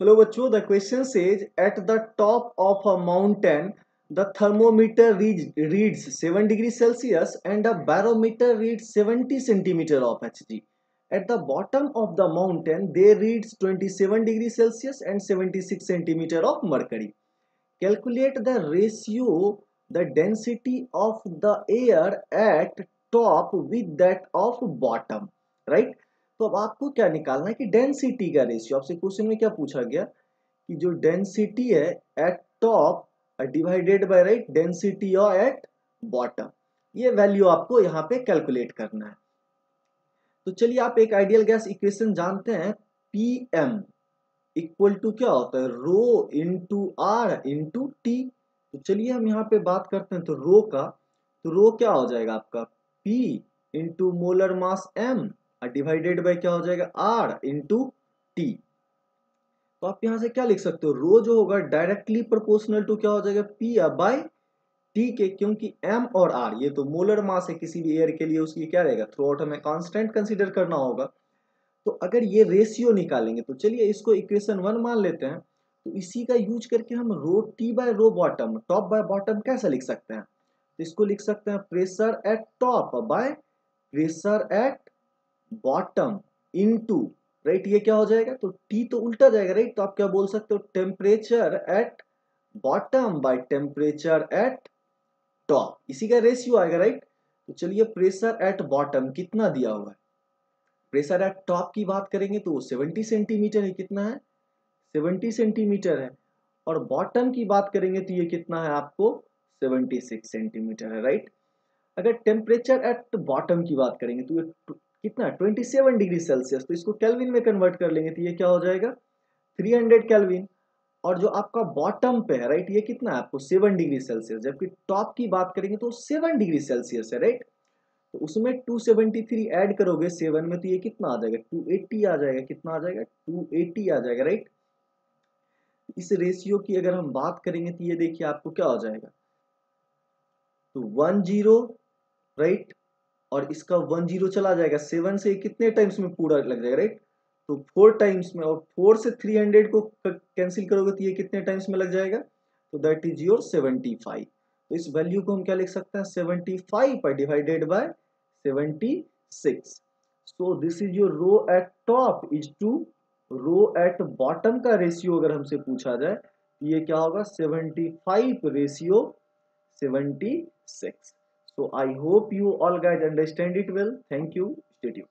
Hello बच्चों, the question says at the top of a mountain the thermometer reads 7 degrees Celsius and a barometer reads 70 centimeter of Hg. At the bottom of the mountain they reads 27 degrees Celsius and 76 centimeter of mercury. Calculate the ratio, the density of the air at top with that of bottom. Right? तो अब आपको क्या निकालना है कि density का ratio. आपसे question में क्या पूछा गया कि जो डेंसिटी है eight top divided by right density और एट बॉटम, ये वैल्यू आपको यहाँ पे कैलकुलेट करना है। तो चलिए, आप एक आइडियल गैस इक्वेशन जानते हैं, पी एम इक्वल टू क्या होता है, rho into are into T. तो चलिए हम यहाँ पे बात करते हैं तो रो का, तो रो क्या हो जाएगा आपका P into molar mass M divided by क्या हो जाएगा R इंटू टी। तो आप यहां से क्या लिख सकते हो, रो जो होगा डायरेक्टली प्रोपोर्शनल टू क्या हो जाएगा P बाय टी के, क्योंकि M और R ये तो मोलर मास है किसी भी एयर के लिए, उसकी क्या रहेगा थ्रू आउट हमें कांस्टेंट कंसीडर करना होगा। तो अगर ये रेशियो निकालेंगे तो चलिए इसको इक्वेशन 1 मान लेते हैं। तो इसी का यूज करके हम rho T by rho bottom, top by bottom कैसे लिख सकते हैं, तो इसको लिख सकते हैं pressure at top by pressure at bottom into right, ये क्या हो जाएगा, तो टी तो उल्टा जाएगा राइट, तो आप क्या बोल सकते हो temperature at bottom by temperature at top, इसी का रेशियो आएगा राइट। तो चलिए प्रेशर एट बॉटम कितना दिया हुआ है, प्रेशर एट टॉप की बात करेंगे तो 70 सेंटीमीटर है, कितना है 70 सेंटीमीटर है। और बॉटम की बात करेंगे तो ये कितना है आपको 76 सेंटीमीटर है राइट। अगर टेम्परेचर एट बॉटम की बात करेंगे तो ये कितना है 27 डिग्री सेल्सियस, तो इसको केल्विन में कन्वर्ट कर लेंगे तो ये क्या हो जाएगा 300 केल्विन। और जो आपका बॉटम पे है राइट, ये कितना है आपको 7 डिग्री सेल्सियस, जबकि टॉप की बात करेंगे तो 7 डिग्री सेल्सियस है राइट। तो उसमें 273 ऐड करोगे 7 में तो ये कितना आ जाएगा 280 आ जाएगा, कितना आ जाएगा 280 आ जाएगा राइट। इस रेशियो की अगर हम बात करेंगे तो ये देखिए आपको क्या हो जाएगा, तो 10 राइट, और इसका 10 चला जाएगा 7 से कितने टाइम्स में पूरा लग जाएगा राइट, तो 4 टाइम्स में, और 4 से 300 को कैंसिल करोगे तो ये कितने टाइम्स में लग जाएगा, तो दैट इज योर 75। तो इस वैल्यू को हम क्या लिख सकते हैं 75 पर divided by 76। So this is your rho at top is to rho at bottom का रेशियो अगर हमसे पूछा जाए तो ये क्या होगा 75 ratio 76। So I hope you all guys understand it well. Thank you. Stay tuned.